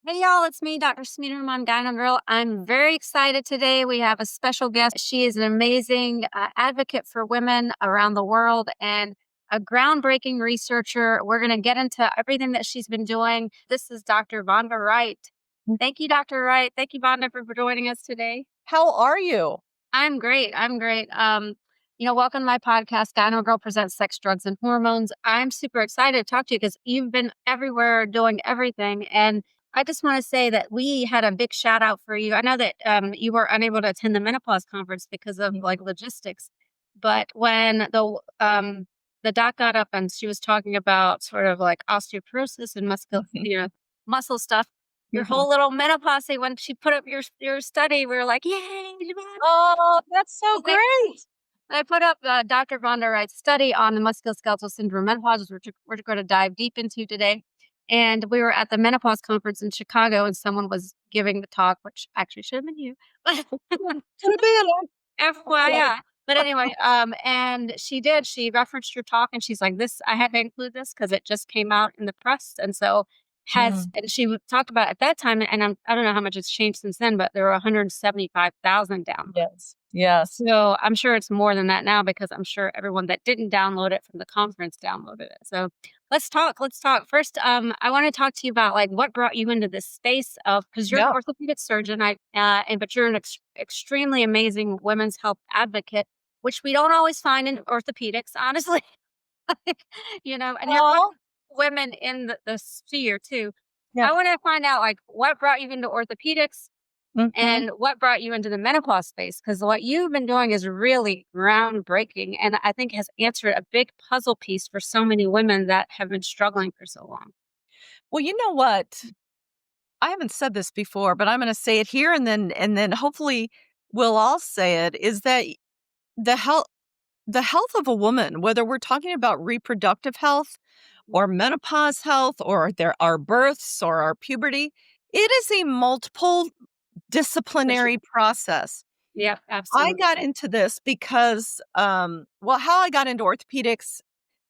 Hey y'all, it's me, Dr. Smeater. I'm Gyno Girl. I'm very excited today. We have a special guest. She is an amazing advocate for women around the world and a groundbreaking researcher. We're going to get into everything that she's been doing. This is Dr. Vonda Wright. Thank you, Dr. Wright. Thank you, Vonda, for joining us today. How are you? I'm great. I'm great. Welcome to my podcast, Gyno Girl Presents Sex, Drugs, and Hormones. I'm super excited to talk to you because you've been everywhere doing everything. And I just want to say that we had a big shout out for you. I know that you were unable to attend the menopause conference because of like logistics, but when the doc got up and she was talking about sort of like osteoporosis and muscle stuff, your whole little menopause thing, when she put up your study, we were like, yay! Oh, that's so great. I put up Dr. Vonda Wright's study on the musculoskeletal syndrome menopause, which we're going to dive deep into today. And we were at the menopause conference in Chicago, and someone was giving the talk, which actually should have been you. Could have been. FYI. But anyway, and she referenced your talk, and she's like, I had to include this because it just came out in the press. And so and she talked about at that time, and I don't know how much it's changed since then, but there were 175,000 downloads. Yes. So I'm sure it's more than that now because I'm sure everyone that didn't download it from the conference downloaded it. So let's talk. First, I want to talk to you about like what brought you into this space of, because you're an orthopedic surgeon, but you're an extremely amazing women's health advocate, which we don't always find in orthopedics, honestly. And you're women in the sphere too. Yeah. I want to find out like what brought you into orthopedics. And what brought you into the menopause space? Because what you've been doing is really groundbreaking and I think has answered a big puzzle piece for so many women that have been struggling for so long. Well, you know what? I haven't said this before, but I'm going to say it here and then hopefully we'll all say it, is that the health of a woman, whether we're talking about reproductive health or menopause health or our births or our puberty, it is a multiple disciplinary process. Yeah, absolutely. I got into this because, how I got into orthopedics,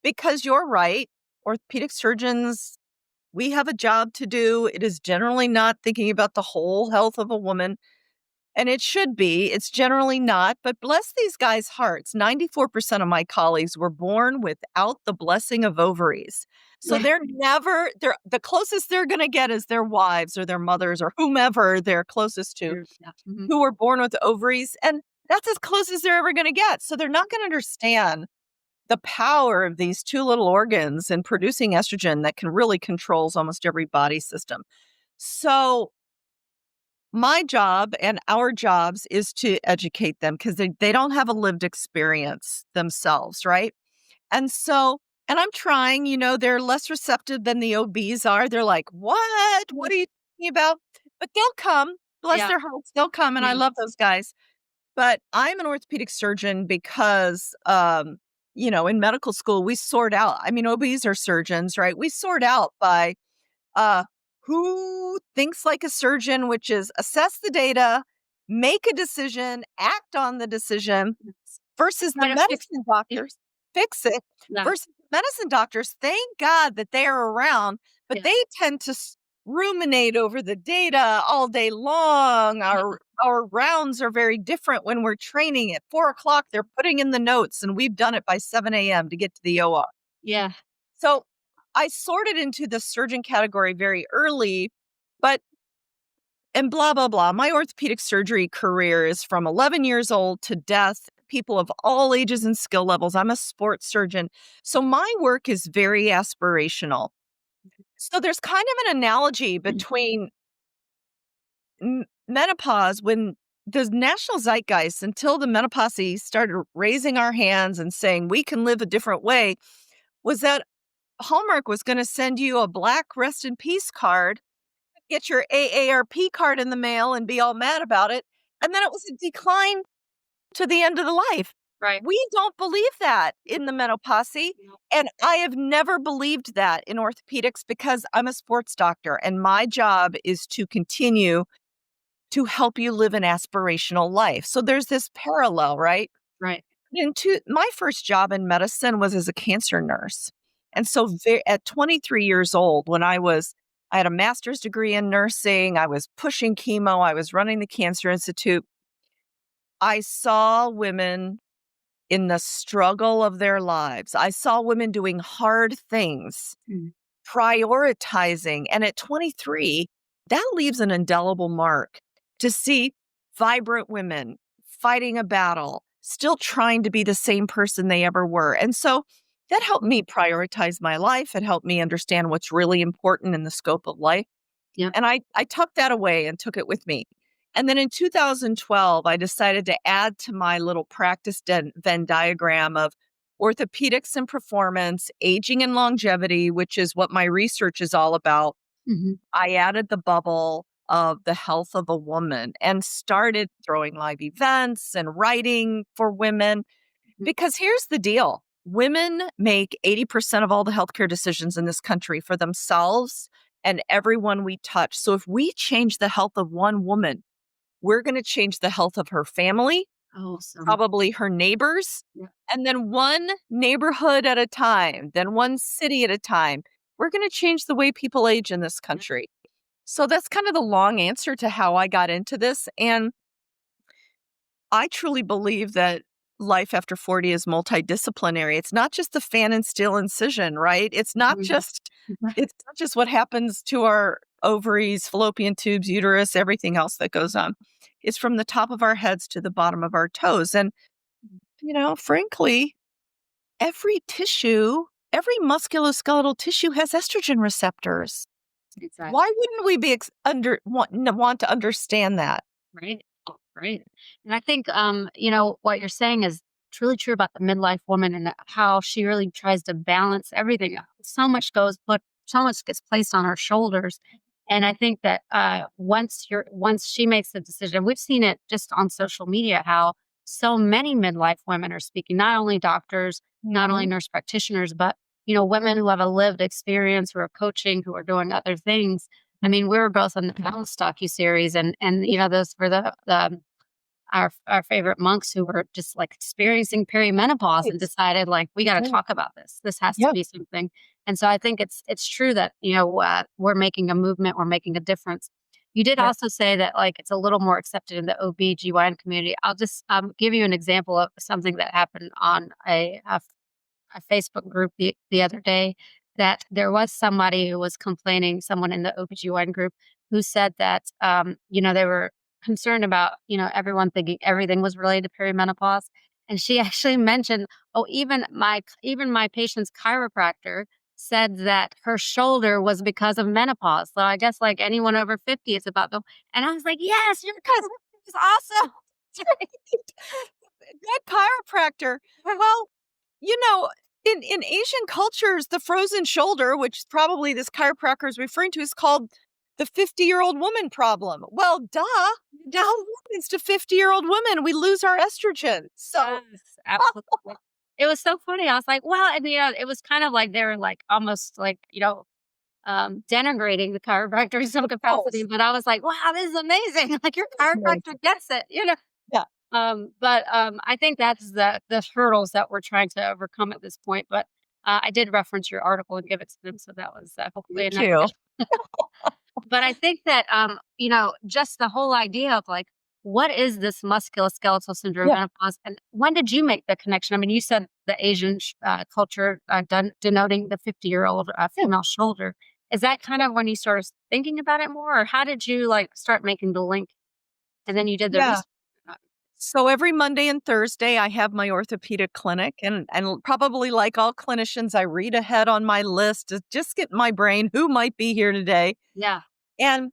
because you're right, orthopedic surgeons, we have a job to do. It is generally not thinking about the whole health of a woman. And it should be. It's generally not. But bless these guys' hearts. 94% of my colleagues were born without the blessing of ovaries. So the closest they're going to get is their wives or their mothers or whomever they're closest to who were born with ovaries. And that's as close as they're ever going to get. So they're not going to understand the power of these two little organs in producing estrogen that can really controls almost every body system. So my job and our jobs is to educate them because they don't have a lived experience themselves, right? And I'm trying, they're less receptive than the OBs are. They're like, what? What are you talking about? But they'll come, bless their hearts, they'll come. And I love those guys. But I'm an orthopedic surgeon because, in medical school, we sort out, OBs are surgeons, right? We sort out by, who thinks like a surgeon, which is assess the data, make a decision, act on the decision, versus the medicine doctors, fix it, versus medicine doctors, thank God that they are around, but they tend to ruminate over the data all day long. Our rounds are very different when we're training at 4:00. They're putting in the notes, and we've done it by 7 a.m. to get to the OR. Yeah. So I sorted into the surgeon category very early, and blah, blah, blah. My orthopedic surgery career is from 11 years old to death, people of all ages and skill levels. I'm a sports surgeon. So my work is very aspirational. So there's kind of an analogy between menopause, when the national zeitgeist, until the menopause started raising our hands and saying we can live a different way, was that Hallmark was going to send you a black rest in peace card, get your AARP card in the mail and be all mad about it. And then it was a decline to the end of the life. Right. We don't believe that in the menopause. No. And I have never believed that in orthopedics because I'm a sports doctor and my job is to continue to help you live an aspirational life. So there's this parallel, right? Right. My first job in medicine was as a cancer nurse. And so at 23 years old, when I was I had a master's degree in nursing. I was pushing chemo. I was running the Cancer Institute. I saw women in the struggle of their lives. I saw women doing hard things, prioritizing. And at 23, that leaves an indelible mark to see vibrant women fighting a battle, still trying to be the same person they ever were. And so that helped me prioritize my life. It helped me understand what's really important in the scope of life. Yep. And I tucked that away and took it with me. And then in 2012, I decided to add to my little practice Venn diagram of orthopedics and performance, aging and longevity, which is what my research is all about. I added the bubble of the health of a woman and started throwing live events and writing for women. Because here's the deal. Women make 80% of all the healthcare decisions in this country for themselves and everyone we touch. So if we change the health of one woman, we're going to change the health of her family, probably her neighbors, and then one neighborhood at a time, then one city at a time. We're going to change the way people age in this country. So that's kind of the long answer to how I got into this. And I truly believe that life after 40 is multidisciplinary. It's not just the fan and steel incision, right? It's not just what happens to our ovaries, fallopian tubes, uterus, everything else that goes on. It's from the top of our heads to the bottom of our toes. And, frankly, every tissue, every musculoskeletal tissue has estrogen receptors. Exactly. Why wouldn't we be want to understand that? Right. Right. And I think, what you're saying is truly true about the midlife woman and how she really tries to balance everything. So much gets placed on her shoulders. And I think that once she makes the decision, we've seen it just on social media, how so many midlife women are speaking, not only doctors, not only nurse practitioners, but, women who have a lived experience, who are coaching, who are doing other things. I mean, we were both on the Balance docu-series and those were our favorite monks who were just like experiencing perimenopause and decided like, we got to talk about this. This has to be something. And so I think it's true that, we're making a movement, we're making a difference. You did also say that like, it's a little more accepted in the OB/GYN community. I'll just give you an example of something that happened on a Facebook group the other day, that there was somebody who was complaining, someone in the OB/GYN group who said that, they were concerned about, everyone thinking everything was related to perimenopause. And she actually mentioned, oh, even my patient's chiropractor said that her shoulder was because of menopause. So I guess like anyone over 50 is about them. And I was like, yes, your chiropractor is awesome. Good chiropractor. Well, in Asian cultures, the frozen shoulder, which probably this chiropractor is referring to, is called the 50-year-old woman problem. Well, duh. Now what happens to 50-year-old women? We lose our estrogen. So yes, absolutely. It was so funny. I was like, well, and it was kind of like they were like almost like, denigrating the chiropractor in some capacity. But I was like, wow, this is amazing. Like your chiropractor gets it, Yeah. I think that's the hurdles that we're trying to overcome at this point. But I did reference your article and give it to them, so that was hopefully Thank you. But I think that just the whole idea of like, what is this musculoskeletal syndrome menopause, and when did you make the connection? I mean, you said the Asian culture denoting the 50-year-old female shoulder. Is that kind of when you started thinking about it more, or how did you like start making the link? And then you did the research. So every Monday and Thursday, I have my orthopedic clinic, and probably like all clinicians, I read ahead on my list to just get in my brain who might be here today. Yeah. And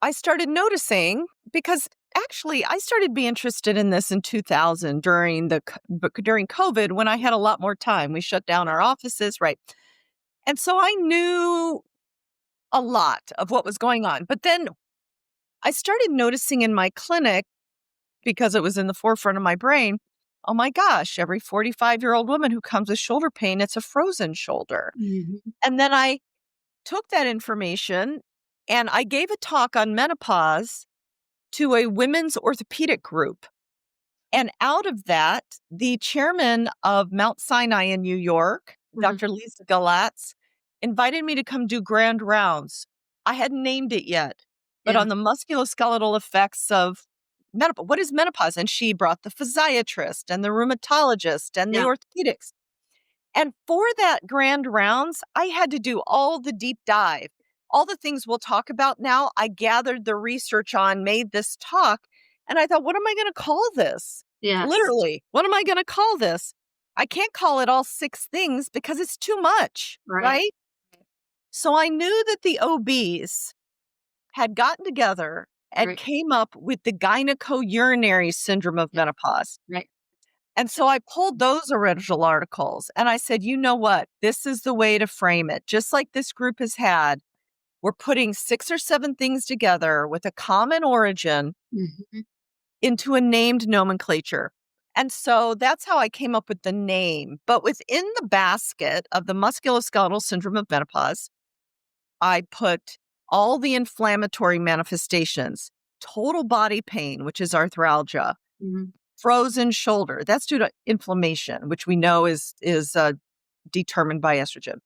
I started noticing, because actually I started to be interested in this in 2000 during COVID, when I had a lot more time. We shut down our offices, right? And so I knew a lot of what was going on. But then I started noticing in my clinic, because it was in the forefront of my brain, oh my gosh, every 45-year-old woman who comes with shoulder pain, it's a frozen shoulder. And then I took that information and I gave a talk on menopause to a women's orthopedic group. And out of that, the chairman of Mount Sinai in New York, Dr. Lisa Galatz, invited me to come do grand rounds. I hadn't named it yet, but on the musculoskeletal effects of menopause. What is menopause? And she brought the physiatrist and the rheumatologist and the orthopedics. And for that grand rounds, I had to do all the deep dive, all the things we'll talk about now. I gathered the research on, made this talk, and I thought, what am I going to call this? Yes. Literally, what am I going to call this? I can't call it all 6 things because it's too much, right? So I knew that the OBs had gotten together and came up with the Gyneurinary syndrome of menopause. Right. And so I pulled those original articles and I said, you know what? This is the way to frame it. Just like this group has had, we're putting 6 or 7 things together with a common origin into a named nomenclature. And so that's how I came up with the name. But within the basket of the musculoskeletal syndrome of menopause, I put all the inflammatory manifestations, total body pain, which is arthralgia, frozen shoulder. That's due to inflammation, which we know is determined by estrogen.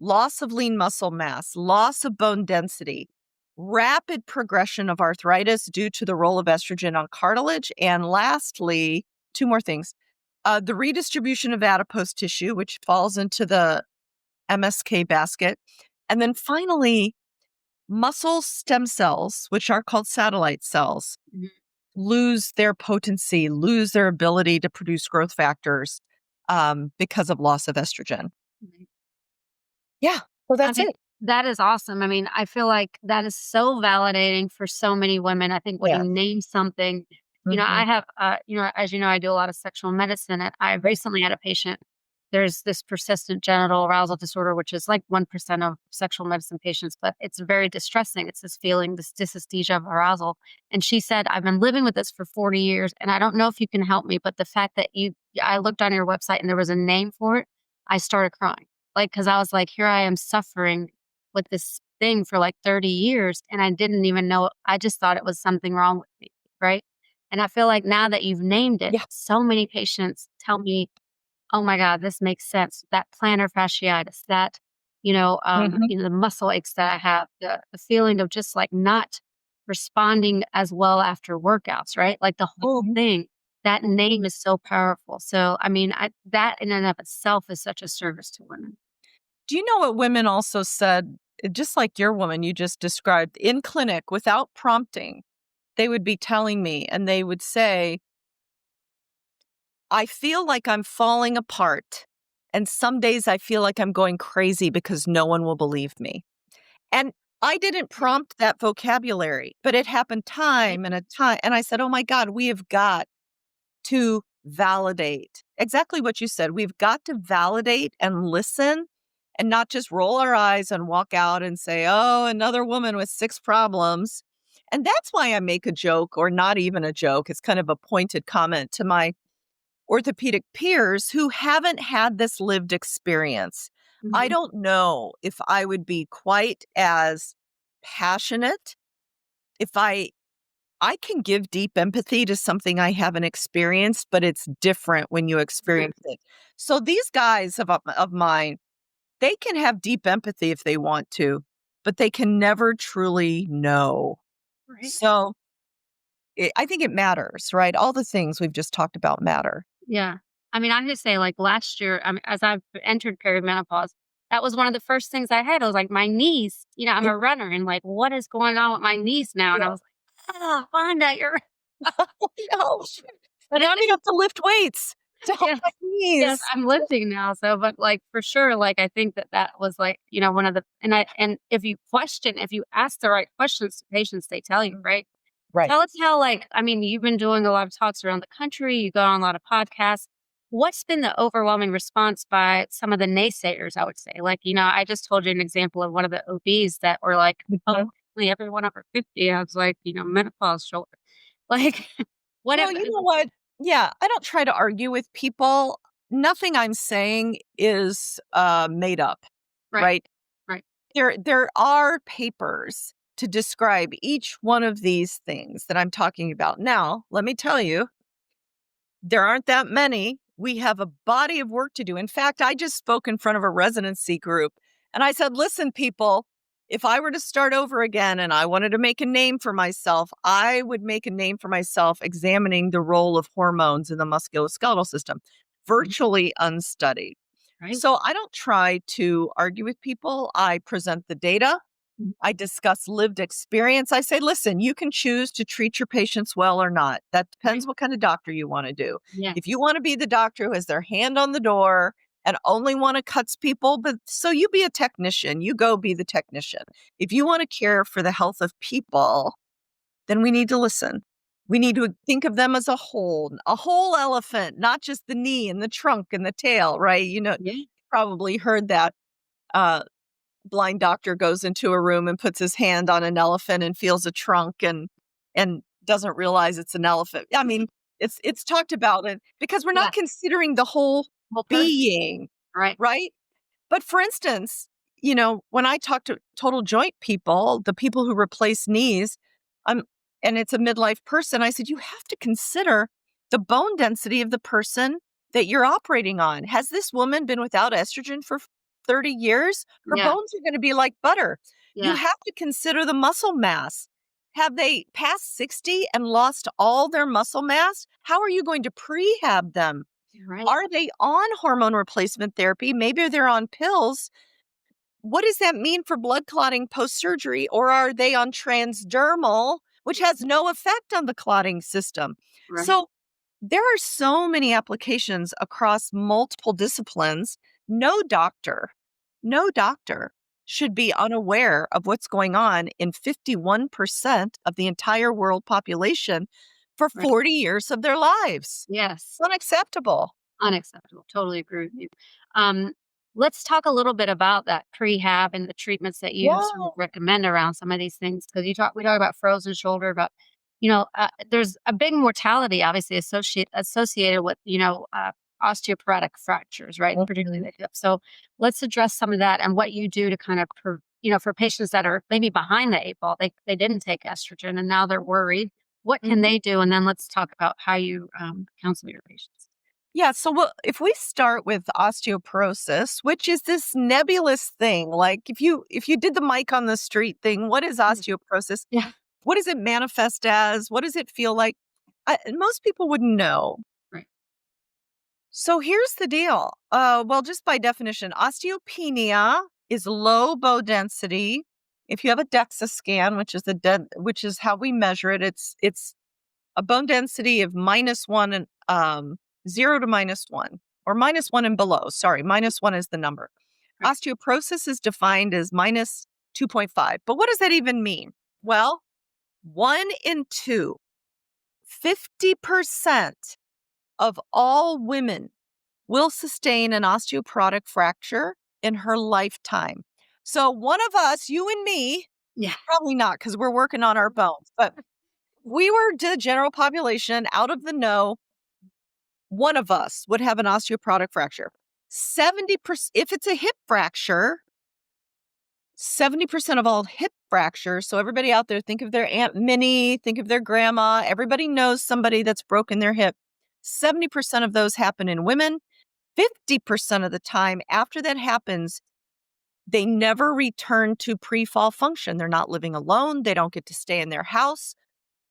Loss of lean muscle mass, loss of bone density, rapid progression of arthritis due to the role of estrogen on cartilage. And lastly, 2 more things. The redistribution of adipose tissue, which falls into the MSK basket. And then finally, muscle stem cells, which are called satellite cells, lose their potency, lose their ability to produce growth factors because of loss of estrogen. Yeah, well, that's it. That is awesome. I mean, I feel like that is so validating for so many women. I think when you name something, you know, I have, as you know, I do a lot of sexual medicine, and I recently had a patient. There's this persistent genital arousal disorder, which is like 1% of sexual medicine patients, but it's very distressing. It's this feeling, this dysesthesia of arousal. And she said, I've been living with this for 40 years, and I don't know if you can help me, but the fact that I looked on your website and there was a name for it, I started crying. Like, cause I was like, here I am suffering with this thing for like 30 years. And I didn't even know, I just thought it was something wrong with me. Right. And I feel like now that you've named it, so many patients tell me, oh my God, this makes sense. That plantar fasciitis, that, the muscle aches that I have, the feeling of just like not responding as well after workouts, right? Like the whole thing, that name is so powerful. So, I mean, that in and of itself is such a service to women. Do you know what women also said, just like your woman you just described, in clinic without prompting? They would be telling me and they would say, I feel like I'm falling apart. And some days I feel like I'm going crazy because no one will believe me. And I didn't prompt that vocabulary, but it happened time and a time. And I said, oh my God, we have got to validate exactly what you said. We've got to validate and listen and not just roll our eyes and walk out and say, oh, another woman with 6 problems. And that's why I make a joke, or not even a joke. It's kind of a pointed comment to my orthopedic peers who haven't had this lived experience. I don't know if I would be quite as passionate if I can give deep empathy to something I haven't experienced, but it's different when you experience it. So these guys of mine, they can have deep empathy if they want to, but they can never truly know. Right. So I think it matters, right? All the things we've just talked about matter. Yeah. I mean, I'm just saying, like last year, as I've entered perimenopause, that was one of the first things I had. I was like, my knees, I'm a runner, and like, what is going on with my knees now? And I was like, oh, Vonda, you're. But now you have to lift weights to help my knees. Yes, I'm lifting now. So, but like for sure, like I think that was like, one of the, and if you ask the right questions to patients, they tell you, right? Right. Tell us how, you've been doing a lot of talks around the country. You go on a lot of podcasts. What's been the overwhelming response by some of the naysayers, I would say? Like, I just told you an example of one of the OBs that were like, oh, everyone over 50 has like, menopause shoulder. Like, whatever. Well, you know what? Yeah, I don't try to argue with people. Nothing I'm saying is made up, right? Right. There are papers to describe each one of these things that I'm talking about. Now, let me tell you, there aren't that many. We have a body of work to do. In fact, I just spoke in front of a residency group, And I said, listen, people, if I were to start over again and I wanted to make a name for myself, I would make a name for myself examining the role of hormones in the musculoskeletal system, virtually unstudied. Right. So I don't try to argue with people. I present the data. I discuss lived experience. I say, listen, you can choose to treat your patients well or not. That depends what kind of doctor you want to do. Yeah. If you want to be the doctor who has their hand on the door and only want to cuts people, but so you be a technician, you go be the technician. If you want to care for the health of people, then we need to listen. We need to think of them as a whole elephant, not just the knee and the trunk and the tail, right? You probably heard that blind doctor goes into a room and puts his hand on an elephant and feels a trunk and doesn't realize it's an elephant. I mean, it's talked about it because we're not considering the whole being, right? But for instance, when I talk to total joint people, the people who replace knees, and it's a midlife person, I said, you have to consider the bone density of the person that you're operating on. Has this woman been without estrogen for 30 years? Her bones are going to be like butter. You have to consider the muscle mass. Have they passed 60 and lost all their muscle mass? How are you going to prehab them? Right. Are they on hormone replacement therapy? Maybe they're on pills. What does that mean for blood clotting post-surgery? Or are they on transdermal, which has no effect on the clotting system? Right. So there are so many applications across multiple disciplines. No doctor should be unaware of what's going on in 51% of the entire world population for 40 years of their lives. Yes. It's unacceptable. Unacceptable. Totally agree with you. Let's talk a little bit about that prehab and the treatments that you sort of recommend around some of these things. Because we talk about frozen shoulder, about there's a big mortality obviously associated with osteoporotic fractures, right? Particularly the hip. So let's address some of that and what you do to kind of for patients that are maybe behind the eight ball, they didn't take estrogen and now they're worried. What can they do? And then let's talk about how you counsel your patients. Yeah, so if we start with osteoporosis, which is this nebulous thing, like if you did the Mike on the street thing, what is osteoporosis? Yeah. What does it manifest as? What does it feel like? Most people wouldn't know. Right. So here's the deal. Well, just by definition, osteopenia is low bone density. If you have a DEXA scan, which is how we measure it, it's a bone density of -1 and 0 to -1, or -1 and below. Sorry, -1 is the number. Right. Osteoporosis is defined as -2.5. But what does that even mean? Well, 1 in 2, 50% of all women will sustain an osteoporotic fracture in her lifetime. So one of us, you and me, probably not because we're working on our bones, but we were the general population out of the know, one of us would have an osteoporotic fracture. 70%, if it's a hip fracture, 70% of all hip fractures. So everybody out there, think of their Aunt Minnie, think of their grandma. Everybody knows somebody that's broken their hip. 70% of those happen in women. 50% of the time after that happens, they never return to pre-fall function. They're not living alone. They don't get to stay in their house.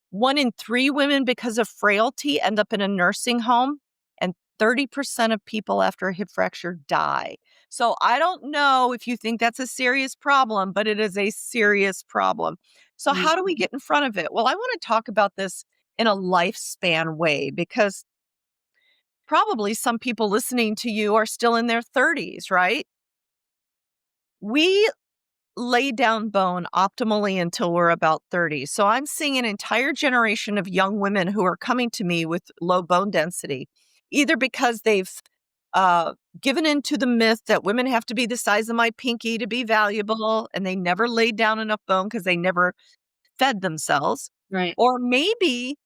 1 in 3 women, because of frailty, end up in a nursing home, and 30% of people after a hip fracture die. So I don't know if you think that's a serious problem, but it is a serious problem. So how do we get in front of it? Well, I want to talk about this in a lifespan way, because probably some people listening to you are still in their 30s, right? We lay down bone optimally until we're about 30. So I'm seeing an entire generation of young women who are coming to me with low bone density, either because they've given into the myth that women have to be the size of my pinky to be valuable, and they never laid down enough bone because they never fed themselves. Right. Or maybe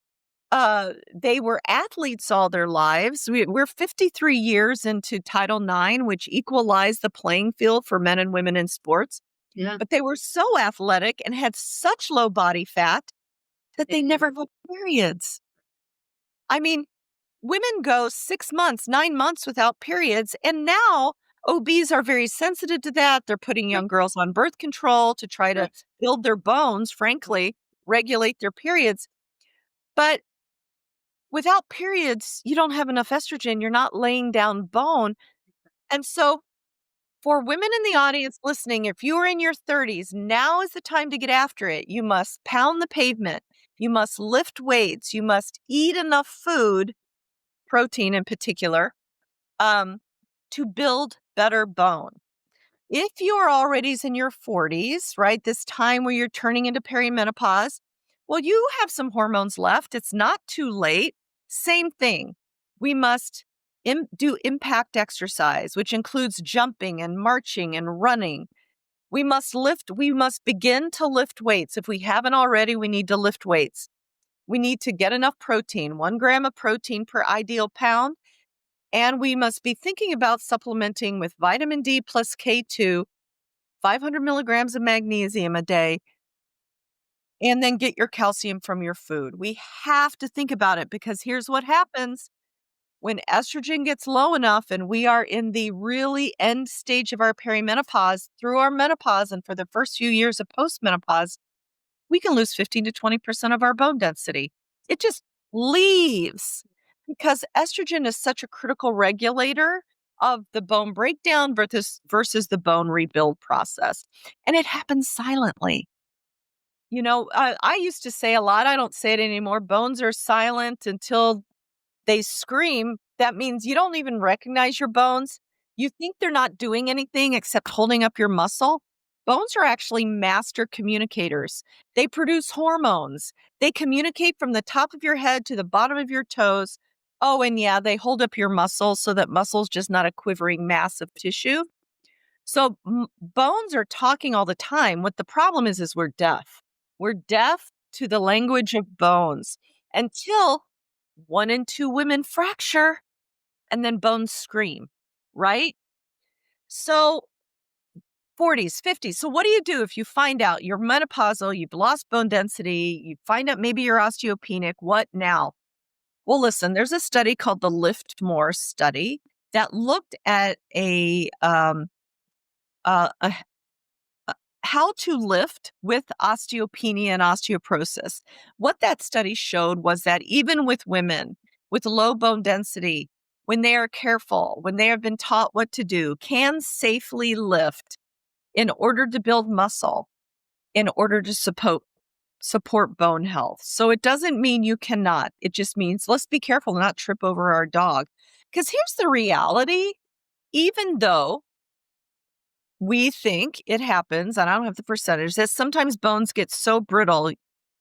they were athletes all their lives. We're 53 years into Title IX, which equalized the playing field for men and women in sports. Yeah. But they were so athletic and had such low body fat that they never had periods. I mean, women go 6 months, 9 months without periods. And now OBs are very sensitive to that. They're putting young girls on birth control to try to build their bones, frankly, regulate their periods. But without periods, you don't have enough estrogen. You're not laying down bone. And so, for women in the audience listening, if you are in your 30s, now is the time to get after it. You must pound the pavement. You must lift weights. You must eat enough food, protein in particular, to build better bone. If you're already in your 40s, right, this time where you're turning into perimenopause, well, you have some hormones left. It's not too late. Same thing. We must do impact exercise, which includes jumping and marching and running. We must begin to lift weights. If we haven't already, we need to lift weights. We need to get enough protein, 1 gram of protein per ideal pound. And we must be thinking about supplementing with vitamin D plus K2, 500 milligrams of magnesium a day, and then get your calcium from your food. We have to think about it because here's what happens. When estrogen gets low enough and we are in the really end stage of our perimenopause, through our menopause and for the first few years of postmenopause, we can lose 15 to 20% of our bone density. It just leaves because estrogen is such a critical regulator of the bone breakdown versus the bone rebuild process. And it happens silently. I used to say a lot, I don't say it anymore. Bones are silent until they scream. That means you don't even recognize your bones. You think they're not doing anything except holding up your muscle. Bones are actually master communicators. They produce hormones. They communicate from the top of your head to the bottom of your toes. Oh, and yeah, they hold up your muscles so that muscle's just not a quivering mass of tissue. So bones are talking all the time. What the problem is we're deaf. We're deaf to the language of bones until 1 in 2 women fracture and then bones scream, right? So 40s, 50s. So what do you do if you find out you're menopausal, you've lost bone density, you find out maybe you're osteopenic? What now? Well, listen, there's a study called the Lift More study that looked at a how to lift with osteopenia and osteoporosis. What that study showed was that even with women with low bone density, when they are careful, when they have been taught what to do, can safely lift in order to build muscle, in order to support bone health. So it doesn't mean you cannot. It just means let's be careful to not trip over our dog. Because here's the reality. Even though we think it happens, and I don't have the percentage, that sometimes bones get so brittle,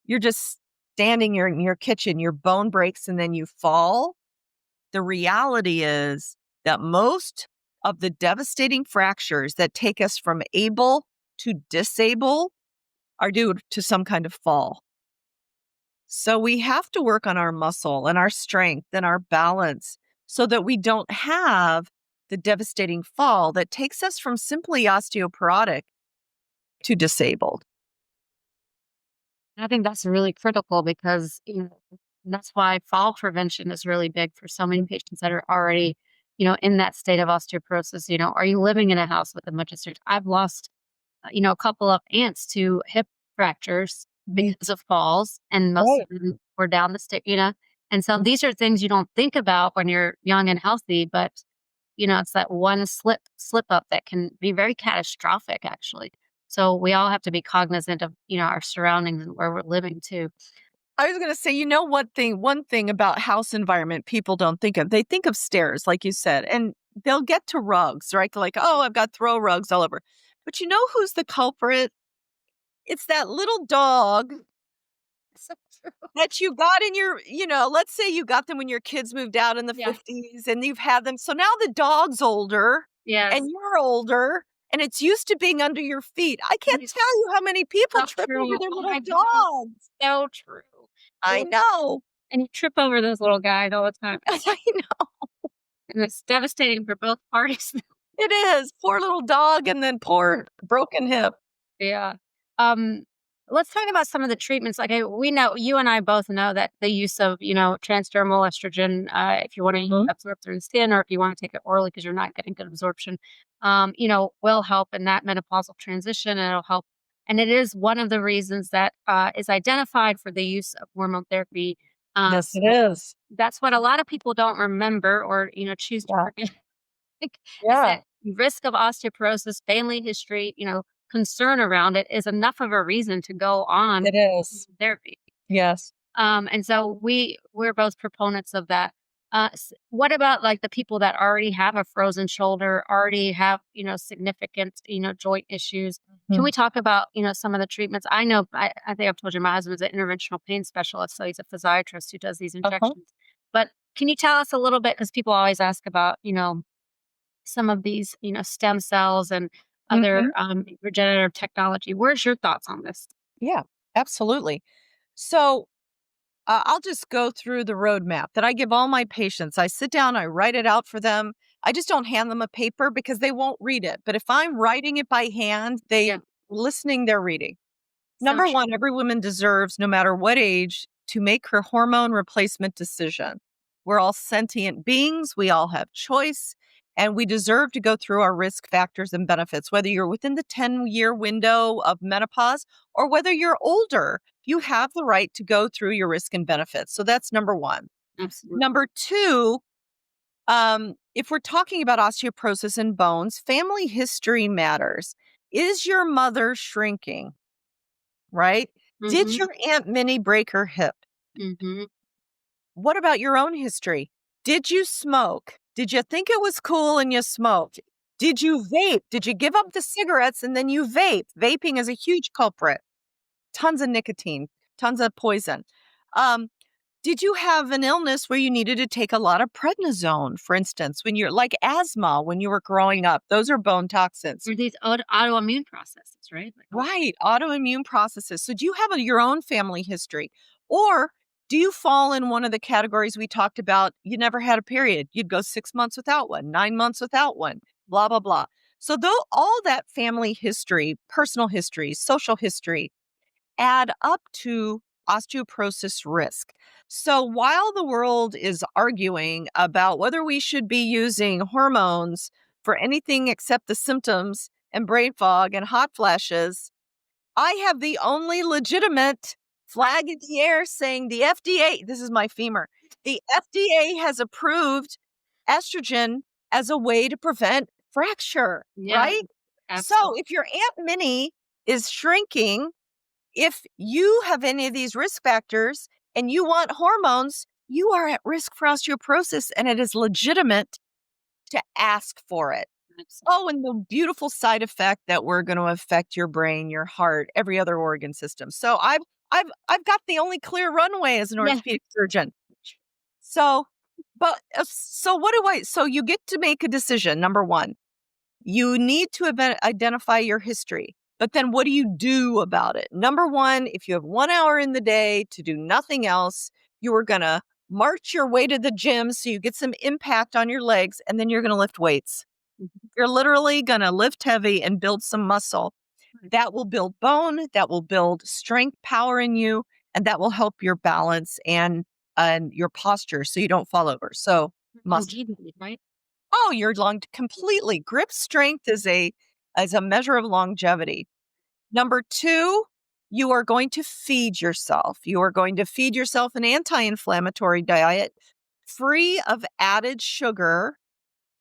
you're just standing in your kitchen, your bone breaks and then you fall. The reality is that most of the devastating fractures that take us from able to disable are due to some kind of fall. So we have to work on our muscle and our strength and our balance so that we don't have the devastating fall that takes us from simply osteoporotic to disabled. I think that's really critical because that's why fall prevention is really big for so many patients that are already in that state of osteoporosis. Are you living in a house with a bunch of surgery? I've lost a couple of aunts to hip fractures because of falls, and most Right. of them were down the stair. And so these are things you don't think about when you're young and healthy, but it's that one slip up that can be very catastrophic, actually. So we all have to be cognizant of our surroundings and where we're living too. I was going to say, one thing about house environment people don't think of. They think of stairs, like you said, and they'll get to rugs, right? They're like, oh, I've got throw rugs all over. But you know who's the culprit? It's that little dog So true. that you got in let's say you got them when your kids moved out in the Yeah. 50s and you've had them. So now the dog's older Yes. and you're older and it's used to being under your feet. I can't Yes. tell you how many people So trip true. over their Oh little my God. dogs. So true. I know. And you trip over those little guys all the time. I know. And it's devastating for both parties. It is. Poor little dog and then poor broken hip. Yeah. Um, let's talk about some of the treatments. Like we know, you and I both know that the use of, transdermal estrogen, if you want to Mhm. absorb through the skin or if you want to take it orally because you're not getting good absorption, will help in that menopausal transition. And it'll help. And it is one of the reasons that is identified for the use of hormone therapy. Yes, it So is. that's what a lot of people don't remember or, choose to Yeah. forget is Yeah, that risk of osteoporosis, family history, concern around it is enough of a reason to go on it is. therapy. Yes. And so we're both proponents of that. What about like the people that already have a frozen shoulder, already have significant joint issues? Can Mhm. we talk about some of the treatments? I know I think I've told you my husband's an interventional pain specialist, so he's a physiatrist who does these Uh-huh. injections. But can you tell us a little bit because people always ask about some of these stem cells and other Mhm. regenerative technology? Where's your thoughts on this? Yeah, absolutely. So I'll just go through the roadmap that I give all my patients. I sit down, I write it out for them. I just don't hand them a paper because they won't read it. But if I'm writing it by hand, Yeah, they're reading. so Number true. one, every woman deserves, no matter what age, to make her hormone replacement decision. We're all sentient beings. We all have choice, and we deserve to go through our risk factors and benefits. Whether you're within the 10-year window of menopause or whether you're older, you have the right to go through your risk and benefits. So that's number one. Absolutely. Number two, if we're talking about osteoporosis in bones, family history matters. Is your mother shrinking? Right? Did Mhm, your Aunt Minnie break her hip? mhm. What about your own history? Did you smoke? Did you think it was cool and you smoked? Did you vape? Did you give up the cigarettes and then you vape? Vaping is a huge culprit. Tons of nicotine, tons of poison. Um, did you have an illness where you needed to take a lot of prednisone, for instance, when you're like asthma when you were growing up? Those are bone toxins. Or these autoimmune processes, right? Like, Right, autoimmune processes. So do you have your own family history? Or do you fall in one of the categories we talked about? You never had a period. You'd go 6 months without one, 9 months without one, blah, blah, blah. So though all that family history, personal history, social history add up to osteoporosis risk. So while the world is arguing about whether we should be using hormones for anything except the symptoms and brain fog and hot flashes, I have the only legitimate flag in the air saying the FDA, this is my femur, the FDA has approved estrogen as a way to prevent fracture, yeah, right? So absolutely. if your Aunt Minnie is shrinking, if you have any of these risk factors and you want hormones, you are at risk for osteoporosis and it is legitimate to ask for it. Absolutely. Oh, and the beautiful side effect that we're going to affect your brain, your heart, every other organ system. So I've got the only clear runway as an Yeah. orthopedic surgeon. So, but so what do I? So you get to make a decision. Number one, you need to identify your history. But then what do you do about it? Number one, if you have 1 hour in the day to do nothing else, you are going to march your way to the gym so you get some impact on your legs, and then you're going to lift weights. Mhm. You're literally going to lift heavy and build some muscle. That will build bone, that will build strength, power in you, and that will help your balance and your posture so you don't fall over. So, muscle. Longevity, right? Oh, you're long completely. Grip strength is a measure of longevity. Number 2, you are going to feed yourself. You are going to feed yourself an anti-inflammatory diet free of added sugar.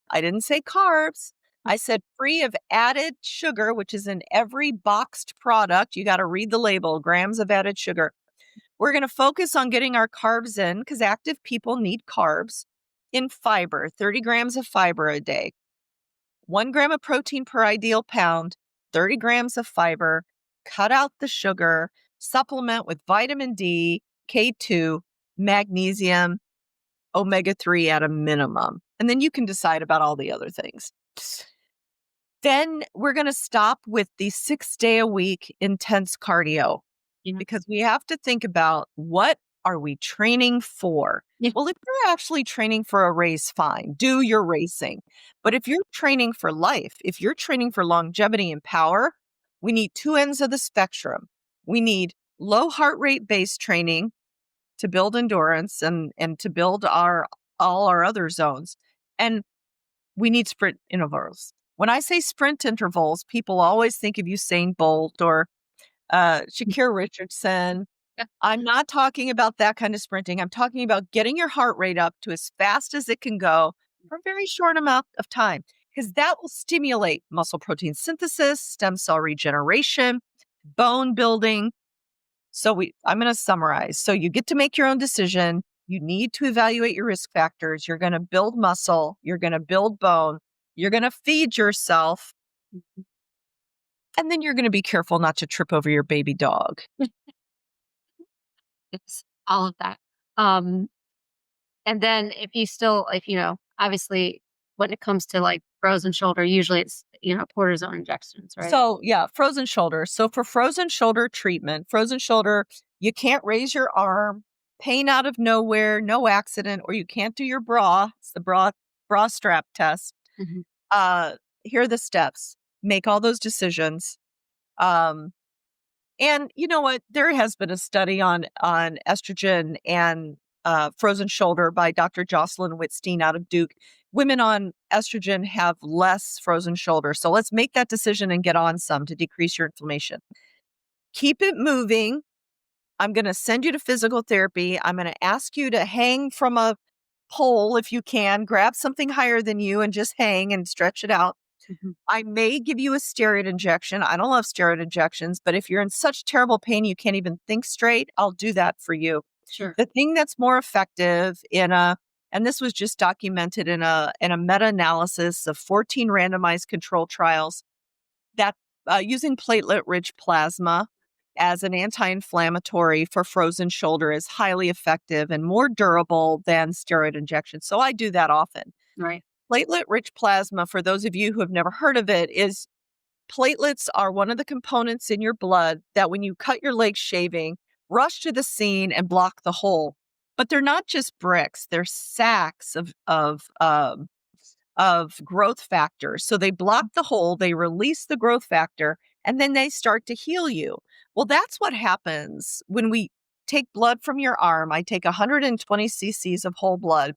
I didn't say carbs. I said free of added sugar, which is in every boxed product. You got to read the label, grams of added sugar. We're going to focus on getting our carbs in because active people need carbs in fiber, 30 grams of fiber a day, 1 gram of protein per ideal pound, 30 grams of fiber, cut out the sugar, supplement with vitamin D, K2, magnesium, omega 3 at a minimum. And then you can decide about all the other things. Then we're going to stop with the 6-day a week intense cardio Yeah. because we have to think about what are we training for? Yeah. Well, if you're actually training for a race, fine, do your racing. But if you're training for life, if you're training for longevity and power, we need two ends of the spectrum. We need low heart rate based training to build endurance and to build all our other zones. And we need sprint intervals. When I say sprint intervals, people always think of Usain Bolt or Shakira Richardson. Yeah. I'm not talking about that kind of sprinting. I'm talking about getting your heart rate up to as fast as it can go for a very short amount of time, because that will stimulate muscle protein synthesis, stem cell regeneration, bone building. So I'm going to summarize. So you get to make your own decision. You need to evaluate your risk factors. You're going to build muscle. You're going to build bone. You're going to feed yourself. And then you're going to be careful not to trip over your baby dog. It's all of that. And then if obviously when it comes to like frozen shoulder, usually it's, cortisone injections, right? So yeah, frozen shoulder. So for frozen shoulder treatment, frozen shoulder, you can't raise your arm, pain out of nowhere, no accident, or you can't do your bra. It's the bra strap test. Mhm. Here are the steps. Make all those decisions. And you know what? There has been a study on estrogen and frozen shoulder by Dr. Jocelyn Whitstein out of Duke. Women on estrogen have less frozen shoulder. So let's make that decision and get on some to decrease your inflammation. Keep it moving. I'm going to send you to physical therapy. I'm going to ask you to hang from a pole if you can, grab something higher than you and just hang and stretch it out. Mhm. I may give you a steroid injection. I don't love steroid injections, but if you're in such terrible pain you can't even think straight, I'll do that for you. Sure. The thing that's more effective and this was just documented in a meta-analysis of 14 randomized control trials, that using platelet-rich plasma as an anti-inflammatory for frozen shoulder is highly effective and more durable than steroid injections. So I do that often. Right. Platelet-rich plasma, for those of you who have never heard of it, is platelets are one of the components in your blood that when you cut your leg shaving, rush to the scene and block the hole. But they're not just bricks; they're sacks of growth factors. So they block the hole, they release the growth factor, and then they start to heal you. Well, that's what happens when we take blood from your arm. I take 120 cc's of whole blood.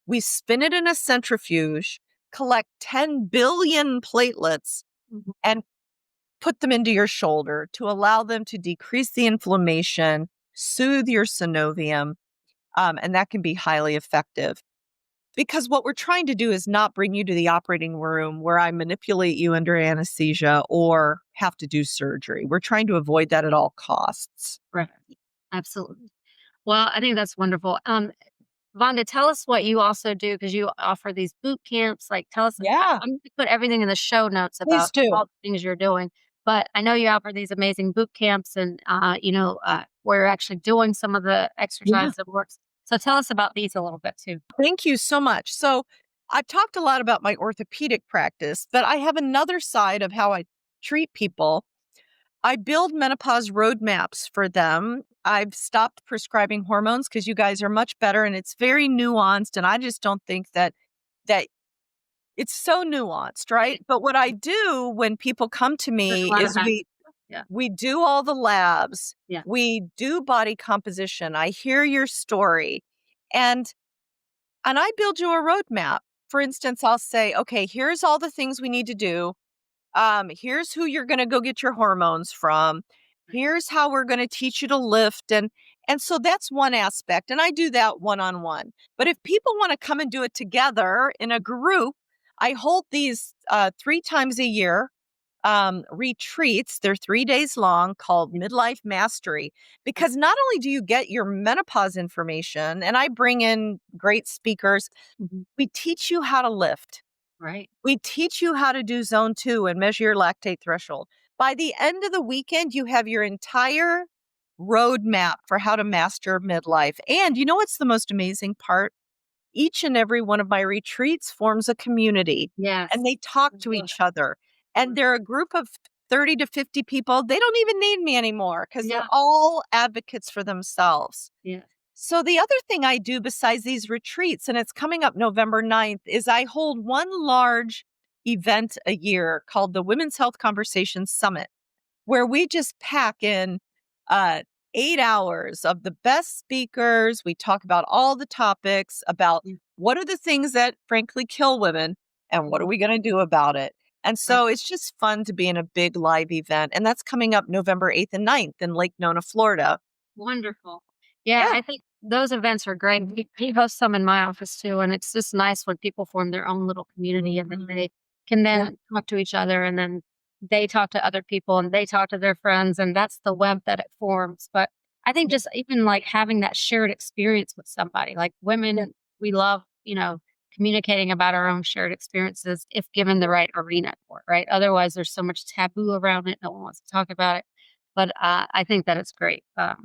We spin it in a centrifuge, collect 10 billion platelets, Mhm. and put them into your shoulder to allow them to decrease the inflammation, soothe your synovium, and that can be highly effective. Because what we're trying to do is not bring you to the operating room where I manipulate you under anesthesia or have to do surgery. We're trying to avoid that at all costs. Right. Absolutely. Well, I think that's wonderful. Vonda, tell us what you also do because you offer these boot camps. Like, tell us. Yeah, I'm going to put everything in the show notes please about do. all the things you're doing. But I know you offer these amazing boot camps, and where you're actually doing some of the Yeah. exercise that works. So tell us about these a little bit too. Thank you so much. So I've talked a lot about my orthopedic practice, but I have another side of how I treat people. I build menopause roadmaps for them. I've stopped prescribing hormones because you guys are much better and it's very nuanced. And I just don't think that it's so nuanced, right? But what I do when people come to There's a me lot of is that. we Yeah. we do all the labs. Yeah. We do body composition. I hear your story. And I build you a roadmap. For instance, I'll say, okay, here's all the things we need to do. Here's who you're going to go get your hormones from. Here's how we're going to teach you to lift. And so that's one aspect. And I do that one-on-one. But if people want to come and do it together in a group, I hold these 3 times a year retreats. They're 3 days long called Midlife Mastery, because not only do you get your menopause information, and I bring in great speakers, Mhm. we teach you how to lift. Right. We teach you how to do zone 2 and measure your lactate threshold. By the end of the weekend, you have your entire roadmap for how to master midlife. And you know what's the most amazing part? Each and every one of my retreats forms a community Yes. and they talk to Yeah. each other. And they're a group of 30 to 50 people. They don't even need me anymore because Yeah. they're all advocates for themselves. Yeah. So the other thing I do besides these retreats, and it's coming up November 9th, is I hold one large event a year called the Women's Health Conversation Summit, where we just pack in uh, 8 hours of the best speakers. We talk about all the topics about Mm. what are the things that frankly kill women and what are Mhm. we going to do about it. And Right. so it's just fun to be in a big live event. And that's coming up November 8th and 9th in Lake Nona, Florida. Wonderful. Yeah, Yeah. I think those events are great. We host some in my office too, and it's just nice when people form their own little community and then they can Yeah. then talk to each other and then they talk to other people and they talk to their friends and that's the web that it forms. But I think just even like having that shared experience with somebody, like women, we love, communicating about our own shared experiences if given the right arena for it, right? Otherwise, there's so much taboo around it. No one wants to talk about it. But I think that it's great. And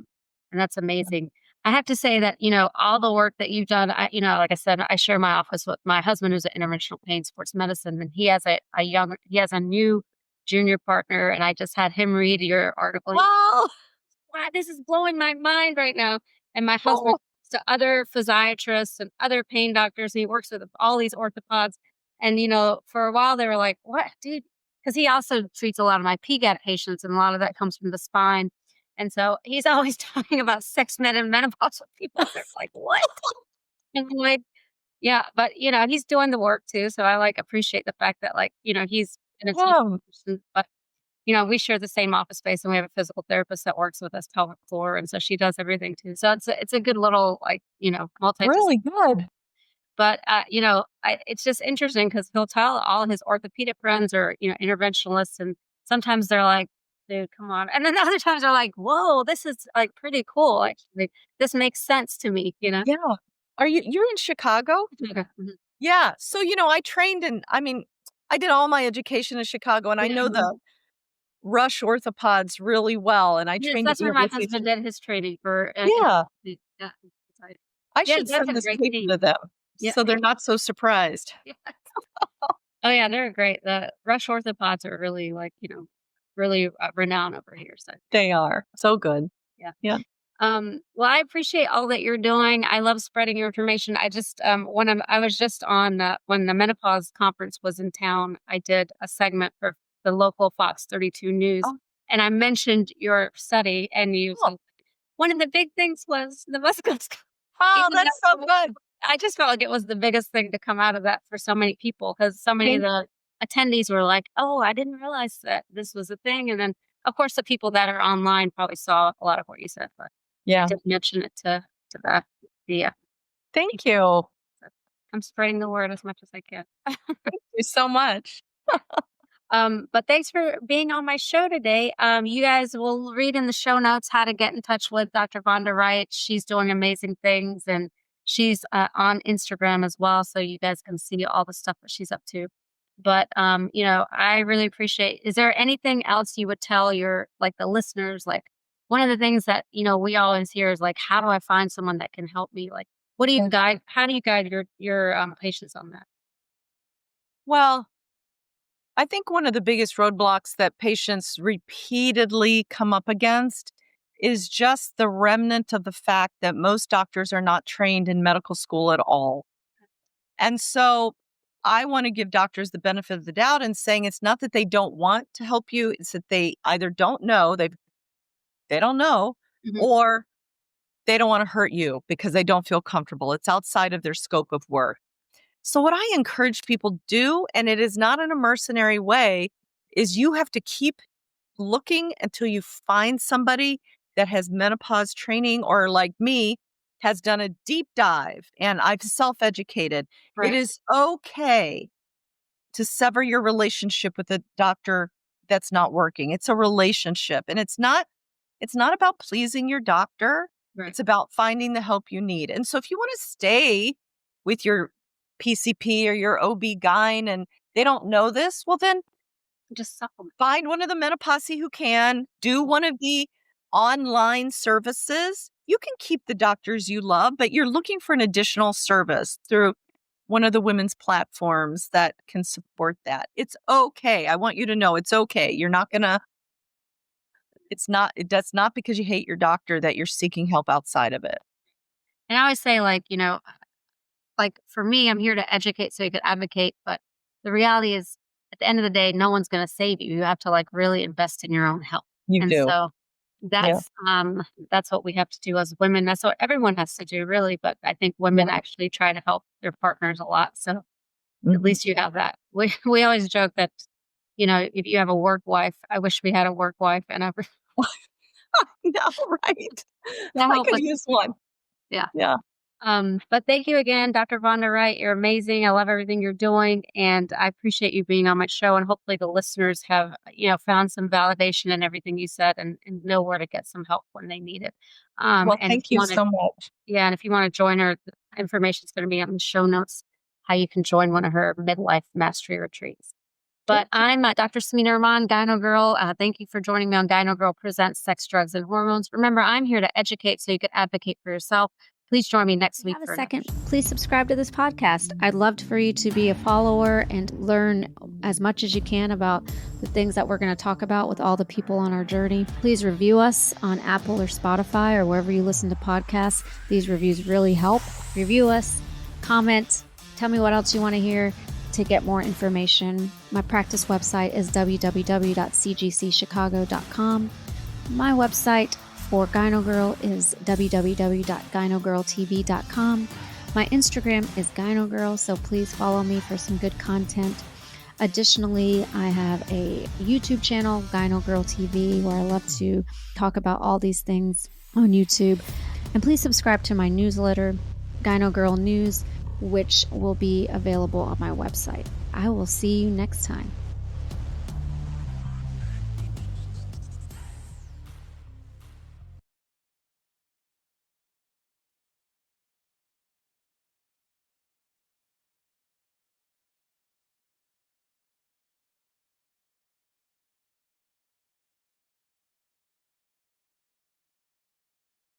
that's amazing. I have to say that, all the work that you've done, like I said, I share my office with my husband who's an interventional pain sports medicine, and he has a new junior partner, and I just had him read your article. Oh, Wow, this is blowing my mind right now. And my husband oh, talks to other physiatrists and other pain doctors, and he works with all these orthopods. And, for a while they were like, what, dude? Because he also treats a lot of my PGAT patients, and a lot of that comes from the spine. And so he's always talking about sex med and menopause with people. And they're like, what? And I'm like, yeah, but he's doing the work too. So I like appreciate the fact that he's in a team oh, position, but we share the same office space and we have a physical therapist that works with us pelvic floor. And so she does everything too. So it's a good little multidisciplinary. really good. But, it's just interesting because he'll tell all his orthopedic friends or, interventionalists. And sometimes they're like, dude, come on. And then other times they're like, whoa, this is like pretty cool. Actually, this makes sense to me. Yeah. You're in Chicago? Okay. Mhm. Yeah. So, I did all my education in Chicago and I Yeah. know the Rush orthopods really well. And I Yes, trained at that's where my University of husband did his training for, Yeah. yeah. I Yeah, should that's send a this great paper team. to them Yeah. so they're not so surprised. Yeah. Oh, yeah, they're great. The Rush orthopods are really, really, renowned over here, so, They are. So good. yeah. Yeah. Well, I appreciate all that you're doing. I love spreading your information. I just, I was just on, when the menopause conference was in town, I did a segment for the local Fox 32 News, Oh, and I mentioned your study, and you cool. said one of the big things was the musculoskeletal. Oh, Even that's so though good. I just felt like it was the biggest thing to come out of that for so many people because so many of Thank the attendees were like, "Oh, I didn't realize that this was a thing." And then, of course, the people that are online probably saw a lot of what you said, but I Yeah. did mention it to the Thank people. you. So I'm spreading the word as much as I can. Thank you so much. But thanks for being on my show today. You guys will read in the show notes how to get in touch with Dr. Vonda Wright. She's doing amazing things and she's on Instagram as well. So you guys can see all the stuff that she's up to. But, I really appreciate, is there anything else you would tell the listeners? Like one of the things that, we always hear is like, how do I find someone that can help me? Like, how do you guide your patients on that? Well, I think one of the biggest roadblocks that patients repeatedly come up against is just the remnant of the fact that most doctors are not trained in medical school at all. And so I want to give doctors the benefit of the doubt and saying it's not that they don't want to help you, it's that they either don't know, they don't know, Mhm. or they don't want to hurt you because they don't feel comfortable. It's outside of their scope of work. So what I encourage people do, and it is not in a mercenary way, is you have to keep looking until you find somebody that has menopause training or like me has done a deep dive and I've self-educated. It Right. is okay to sever your relationship with a doctor that's not working. It's a relationship and it's not about pleasing your doctor. Right. It's about finding the help you need. And so if you want to stay with your PCP or your OB-GYN and they don't know this, well then Just supplement. find one of the menopause who can, do one of the online services. You can keep the doctors you love, but you're looking for an additional service through one of the women's platforms that can support that. It's okay. I want you to know it's okay. You're not going to that's not because you hate your doctor that you're seeking help outside of it. And I always say, like for me, I'm here to educate so you can advocate. But the reality is, at the end of the day, no one's going to save you. You have to like really invest in your own health. You And do. so That's what we have to do as women. That's what everyone has to do, really. But I think women actually try to help their partners a lot. So at least you have that. We always joke that, if you have a work wife, I wish we had a work wife and ever No, right. that I help could us. use one. Yeah. Yeah. But thank you again, Dr. Vonda Wright. You're amazing. I love everything you're doing, and I appreciate you being on my show. And hopefully, the listeners have, found some validation in everything you said, and know where to get some help when they need it. Well, And if thank you you want to, so much. and if you want to join her, the information is going to be on the show notes. How you can join one of her midlife mastery retreats. But I'm Dr. Samina Rahman, Gyno Girl. Thank you for joining me on Gyno Girl Presents Sex, Drugs, and Hormones. Remember, I'm here to educate so you can advocate for yourself. Please join me next week. Have a second, please subscribe to this podcast. I'd love for you to be a follower and learn as much as you can about the things that we're going to talk about with all the people on our journey. Please review us on Apple or Spotify or wherever you listen to podcasts. These reviews really help. Review us, comment, tell me what else you want to hear to get more information. My practice website is www.cgcchicago.com. My website for Gyno Girl is www.gynogirltv.com. My Instagram is Gyno Girl, so please follow me for some good content. Additionally, I have a YouTube channel, Gyno Girl TV, where I love to talk about all these things on YouTube. And please subscribe to my newsletter, Gyno Girl News, which will be available on my website. I will see you next time.